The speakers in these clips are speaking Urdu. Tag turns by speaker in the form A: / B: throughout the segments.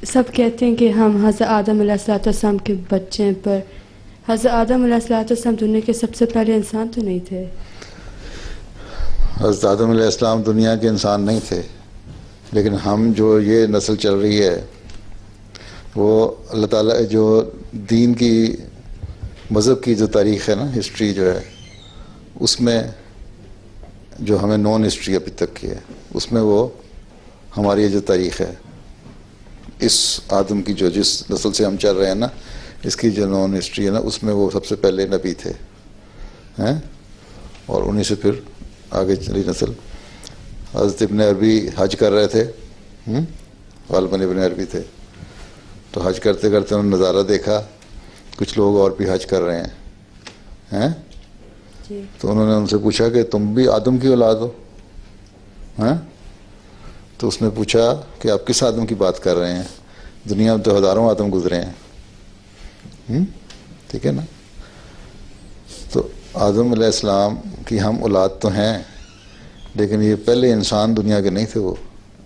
A: سب کہتے ہیں کہ ہم حضرت آدم علیہ السلام کے بچے ہیں، پر حضرت آدم علیہ السلام دنیا کے سب سے پہلے انسان تو نہیں تھے؟
B: حضرت آدم علیہ السلام دنیا کے انسان نہیں تھے، لیکن ہم جو یہ نسل چل رہی ہے وہ اللہ تعالیٰ جو دین کی مذہب کی جو تاریخ ہے نا، ہسٹری جو ہے، اس میں جو ہمیں نون ہسٹری ابھی تک کی ہے، اس میں وہ ہماری جو تاریخ ہے اس آدم کی جو جس نسل سے ہم چل رہے ہیں نا، اس کی جو نون ہسٹری ہے نا، اس میں وہ سب سے پہلے نبی تھے ہیں، اور انہیں سے پھر آگے چلی نسل۔ حضرت ابن عربی حج کر رہے تھے، غالباً ابن عربی تھے، تو حج کرتے کرتے انہوں نے نظارہ دیکھا کچھ لوگ اور بھی حج کر رہے ہیں، تو انہوں نے ان سے پوچھا کہ تم بھی آدم کی اولاد ہو؟ تو اس نے پوچھا کہ آپ کس آدم کی بات کر رہے ہیں؟ دنیا میں تو ہزاروں آدم گزرے ہیں، ٹھیک ہے نا؟ تو آدم علیہ السلام کی ہم اولاد تو ہیں، لیکن یہ پہلے انسان دنیا کے نہیں تھے۔ وہ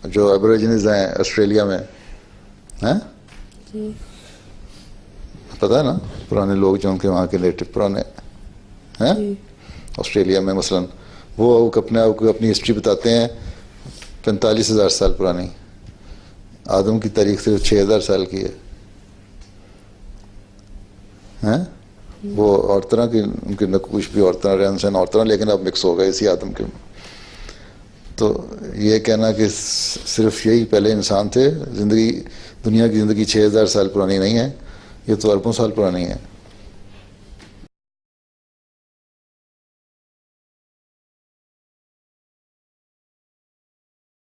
B: جو ایبوریجنز ہیں آسٹریلیا میں، پتہ ہے نا، پرانے لوگ جو ان کے وہاں کے نیٹو پرانے ہیں آسٹریلیا میں مثلاً، وہ اپنے آپ کو اپنی ہسٹری بتاتے ہیں 45,000 سال پرانی۔ آدم کی تاریخ صرف 6,000 سال کی ہے، وہ اور طرح کی ان کے نقوش بھی اور طرح، رہن سہن اور طرح، لیکن اب مکس ہو گئے اسی آدم کے۔ تو یہ کہنا کہ صرف یہی پہلے انسان تھے، زندگی دنیا کی زندگی 6,000 سال پرانی نہیں ہے، یہ تو اربوں سال پرانی ہے۔